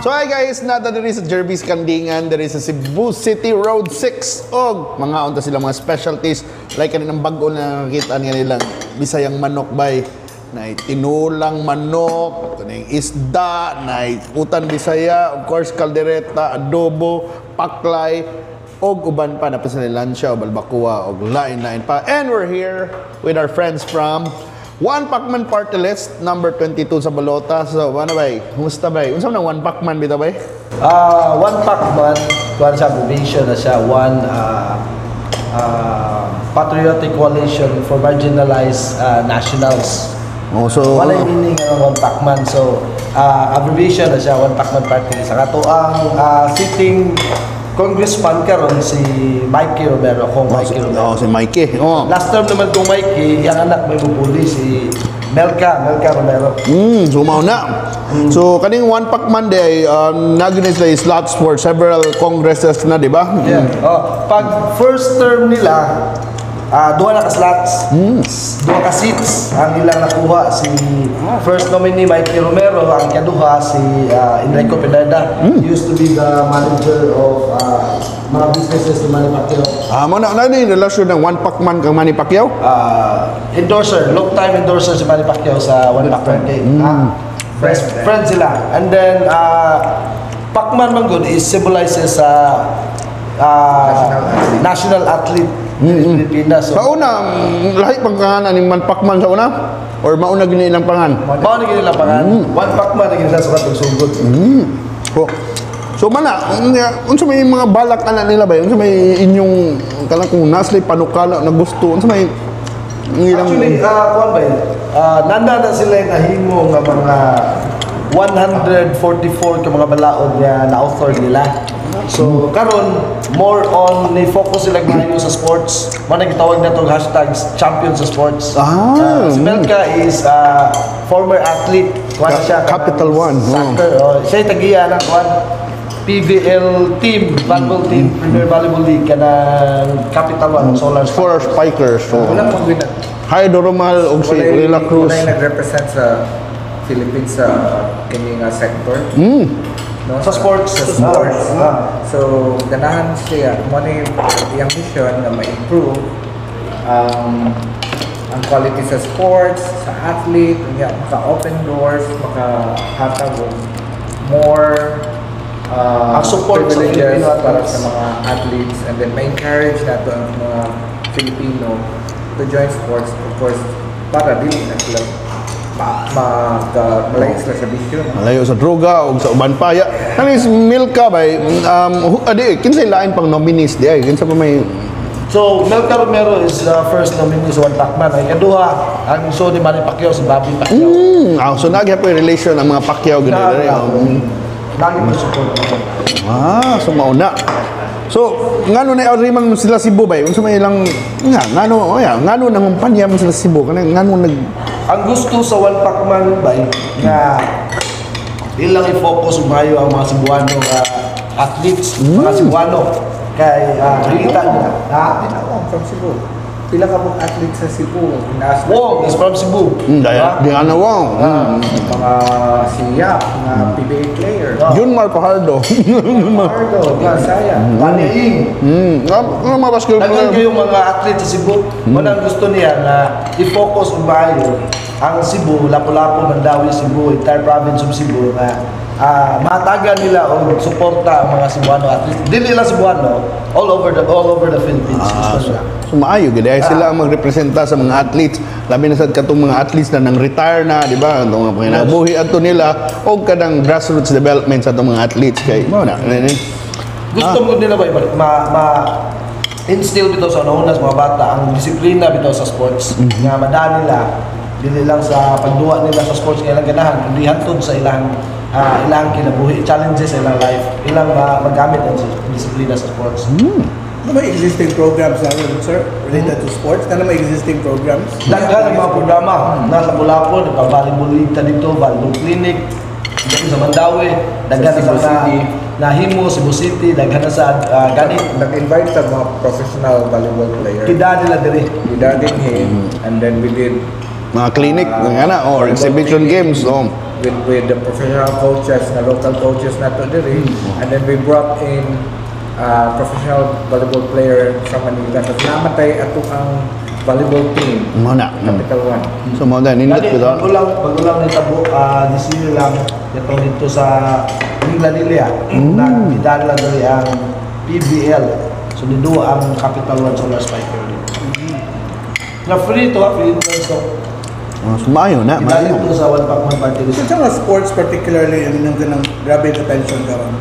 So hi guys, nata diri sa Jervis Kandingan, diri sa Cebu City Road 6 og mga unta sila mga specialties like kaninang bag-o na nakita niya nilang Bisayang manok bay na tinulang manok, kaning isda, na utan Bisaya, of course kaldereta, adobo, paklay og uban pa na pasanilansya o balbakua og lain-lain pa. And we're here with our friends from One Pacman Party List, number 22 sa Balota. So, ano bay? Kumusta bay? Unsa man One Pacman bitaw bay? One Pacman, kuan sa abbreviation na siya, One Patriotic Coalition for Marginalized Nationals. Oh, so wala yung meaning ng One Pacman. So, abbreviation na siya, One Pacman Party List. Ang ato ang sitting congressman karon si Mikey Romero, Mikey Romero. Oh, si Mikey. Oh. Last term naman kong Mikey, yung anak may mupuli si Melka Romero. Sumaw na. So, kaning One Pacman day, nag-organize na slots for several congresses na, di ba? Yeah. Pag first term nila, duha na ka-slots, duha ka-seats ang ilang nakuha. Si first nominee Mikey Romero, ang kaduha si Enrico Pineda. He used to be the manager of mga businesses ni Manny Pacquiao. Ano yung relasyon ng One Pacman kang Manny Pacquiao? Endorser, long time endorser si Manny Pacquiao sa One Pacman Day. Friends sila. And then, Pacman Manggod is symbolizes national athlete. Pilipinas. So, sa una, lahi pagkahanan ni Man Pacman sa una? Or mauna gini ilang pangan? Mauna gini ilang pangan. One Pacman na gini sa sukat ng sugod. So mana, unsa may mga balak ana nila ba? Unsa may inyong kalang kung naslay panukala na gusto? Unsa may ilang actually, kuan ba nanda na sila yung nahimo nga mga 144 ka mga balaod nga na-author nila. So, karon more on ni-focus sila ngayon sa sports. Mga nagtawag na itong hashtags champion sa sports. Si Melka is former athlete. Kuha siya. Capital One. Soccer. Siya yung tagiya ng PVL team, volleyball team, Premier Volleyball League, ka ng Capital One, Solar for Spikers. So, Wala pong Hi Doromal og si Lila Cruz. Wala yung nag-represent sa Philippines sa kanyang sector. No? Sa sports. So, ganahan siya. Muna yung mission na ma-improve ang quality sa sports, sa athlete, maka-open doors, maka-hatag more support sa privileges Filipino para athletes. sa mga athletes, and then ma-encourage nato ang mga Filipino to join sports, of course, para dili na sila malayo sila sa bisyo. Malayo sa droga o sa uban pa. Kanis Milka bay, kinsay lain pang nominees di ay kinsa pa may. So, Melka Romero is the first nominee sa One Pacman. Ay kaduha, ang so ni Manny Pacquiao, si Bobby Pacquiao. So nagyapon relation ang mga Pacquiao ganun. Lagi mo support. So mauna. So, ngano na ariman mo sila Cebu bay? Unsa may ilang ngano nang kumpanya mo sila Cebu kanang ngano nag ang gusto sa One Pacman bay nga ilang i-focus umayo ang mga Cebuano athletes, mga Cebuano kay kita nila. From Cebu. Pila ka mong athlete sa Cebu? Wong is from Cebu. Daya, di ano Wong. Mga siya, mga PBA player. Junmar Pajardo. Mardo, Masaya. Paniing. Mga basketball Dagan player. kayong mga athlete sa Cebu. Unang gusto niya na i-focus umayo ang Cebu, Lapu-Lapu, Mandawi, Cebu, entire province of Cebu na matagan nila o suporta ang mga Cebuano athletes. Dili lang Cebuano, all over the Philippines. So maayo gid ay sila ang magrepresenta sa mga athletes. Labi na sad katong mga athletes na nang retire na, di ba? Ang mga panginabuhi adto nila og kadang grassroots development sa atong mga athletes kay mo na. Gusto mo nila ba instill bitaw sa una sa mga bata ang disiplina bitaw sa sports. Nga madali nila dili lang sa pagduwa nila sa sports nga ilang ganahan, kundi hantod sa ilang kinabuhi, challenges sa ilang life, ilang magamit ang disiplina sa sports. Ano may existing programs namin, sir, related to sports? Ano may existing programs? Daghan ang mga programa. Nasa Bulapo, nagpa-volleyball league ta dito, volleyball clinic. Dito sa Mandawi, daghan na sa Nahimo, Cebu City, daghan na sa ganit. Nag-invite sa mga professional volleyball players. Kida nila diri. We did him, and then we did Mga clinic, nga na, or volleyball exhibition clinic games. Oh. with the professional coaches na local coaches na to diri, and then we brought in professional volleyball player from Manila kasi namatay ato ang volleyball team Mo na. Capital One. So mo na, nindot ko daw. Bago lang nitabo, this year lang, ito dito sa Inglaterra, nagpidala dali ang PBL. So, dito ang Capital One Solar Spiker. Na free to so, Sumayo na, idali maayo. ito sa One Pac Man Party List. So, sa mga sports particularly, yung ganang grabe attention karon.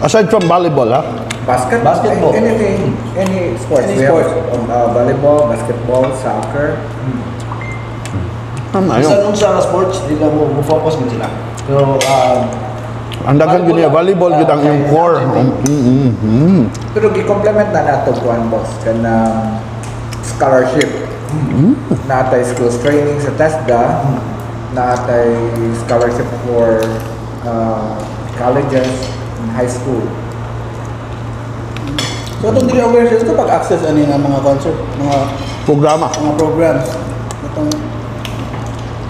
Aside from volleyball, ha? Basketball. Anything, any sports. Any We sports. have volleyball, basketball, soccer. Maayo. Isa nung sa sports, hindi lang mo focus din sila. Pero, Ang dagan yun volleyball yun ang yung core. Pero gi-complement na nato ko ang boss kanang scholarship. Natay schools training sa TESDA, natay scholarship for colleges and high school. So, itong dili aware sila pag access ani nga mga concert, Programa. mga programs. Itong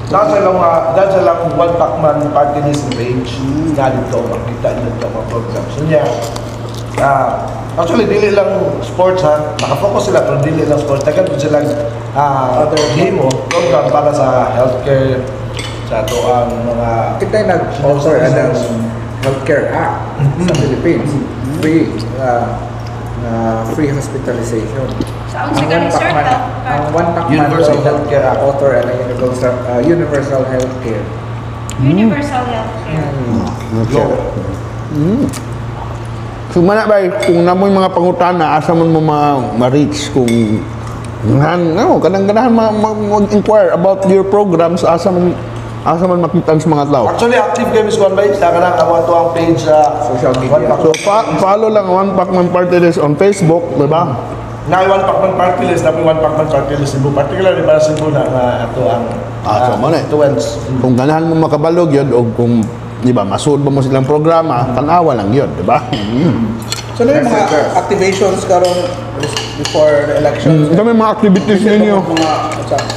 dahil sa lang One Pac Man Party List page, nga dito, makita dito mga programs. So, actually, dili lang sports ha. Nakafocus sila, pero dili lang sports. Tagan po silang demo, program para sa healthcare, sa ito ang mga... Kita nag-offer ng Healthcare Act sa Philippines. Free hospitalization. Saan siya ka-research ka? Ang One Pac Man Universal Healthcare Act. author and universal healthcare. Universal healthcare. Okay. So mana ba kung namoy mga pangutana asa man mo ma-reach kung kanang ganahan mag-inquire about your programs asa man makitaan sa mga tao. Actually, active kami sa One Bike. Saka lang ako ang page sa Social media. One Pac. So follow lang One Pac Man Party List on Facebook, di ba? Na One Pac Man Party List, tapi One Pac Man Party List Cebu. Particularly para Cebu na ito ang So mo na. influence. Kung ganahan mo makabalog yun o kung di ba masud ba mo silang programa, tanawa lang yun, di ba? So, ano yung mga activations karon before the election? Kami mga activities ninyo.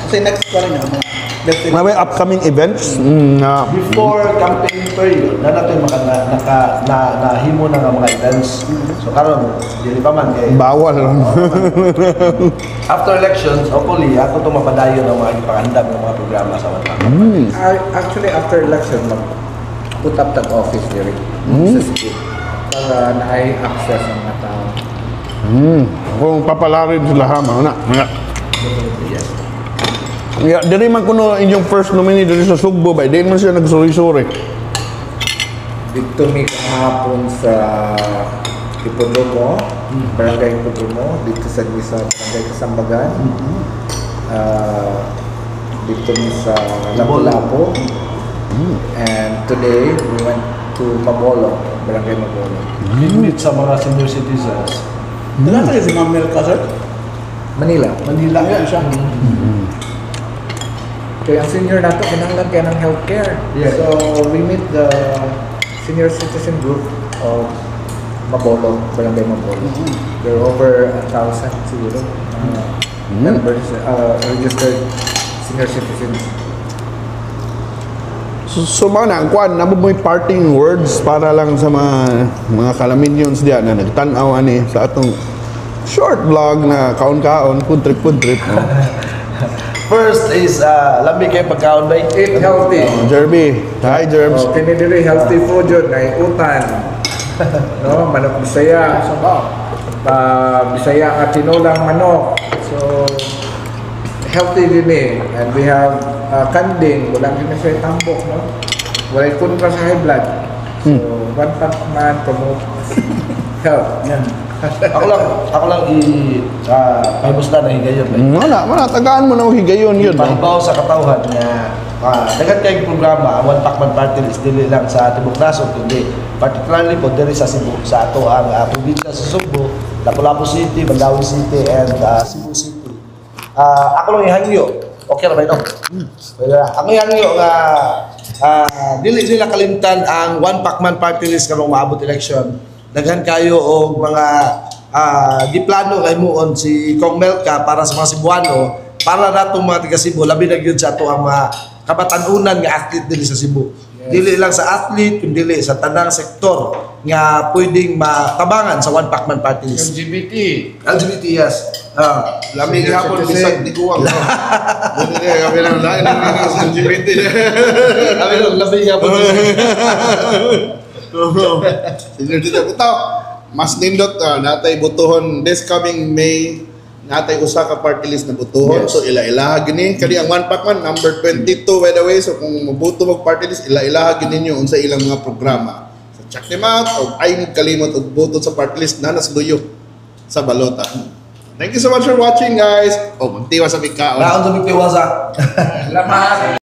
Kasi next pa rin yun, mga let's say, May upcoming events na Before campaign period, na natin nahimo na nga mga events. So karon dili pa man kay bawal lang. after elections, hopefully ato to mapadayon ang mga ipakahanda ng mga programa sa One Pac. Actually, after election, put up that office there sa city para na-ay access ang mga tao. Kung papalarin sila ha, mga na. Yes. Yeah, diri man kuno inyong first nominee diri sa Sugbo ba, di man siya nagsuri-suri. Dito mi kahapon sa Hipodromo, Barangay Hipodromo, dito sa Barangay Kasambagan. Dito mi sa Lapu-Lapu. And today, we went to Mabolo, Barangay Mabolo. Meet sa mga senior citizens. Dala ka si Ma'am Melka, sir? Manila. Manila Ayan siya. Kaya ang senior nato, kinahanglan kaya ng healthcare. Yeah. So, we meet the senior citizen group of Mabolo, Barangay Mabolo. There are over 1,000 siguro members, registered senior citizens. So mga na, kuan, nabo mo parting words para lang sa mga kalaminions diyan na nagtanaw ani sa atong short vlog na kaon-kaon, food trip. No? First is lambi kay pagkaon bay. Eat healthy. Jerby, hi Jerbs. Oh, kinidiri healthy food yun, ay utan. No, manok Bisaya. Bisaya at tinolang manok. So, healthy din eh. And we have kanding. Wala din na siya tambok, no? Wala kontra sa high blood. So, One Pac Man promote health. Ako lang pahimusta na higayon bay. Wala, tagaan mo na higayon yun. No? Pahibaw sa katawhan nga dagat kay programa ang One Pac Man Party List dili lang sa Tibok Nasod kundi particularly po diri sa Cebu sa ato ang probinsya sa Sugbo, Lapu-Lapu City, Mandawi City and Cebu City. Ako lang ihangyo. Okay ra ba ito? Ako ihangyo nga dili nila kalimtan ang One Pac Man Party List karong maabot election. Daghan kayo og mga di plano kay muon si Kong Melka para sa mga Cebuano para natong mga taga Cebu, labi na gyud sa ato ang mga kabatanunan nga athlete dili sa Cebu. Dili lang sa athlete, kundi sa tanang sektor nga pwedeng matabangan sa One Pacman Party List. LGBT. LGBT, yes. Lamig Senior hapon, citizen. bisag di kuwang. Buti niya, kami lang lain ng sa LGBT. Labi nga po. Senior dito. Ito, mas nindot, natay butuhon this coming May, natay usa ka party list na butuhon. Yes. So ila-ilaha gini. Kani ang One Pac Man, number 22 by the way. So kung mabuto mag party list, ila-ilaha gini nyo unsa ilang mga programa. So check them out. O ay kalimot og buto sa party list na nasluyo sa balota. Thank you so much for watching, guys. O, magtiwa sa bigkaon. Naon sa bigtiwasa. Laman.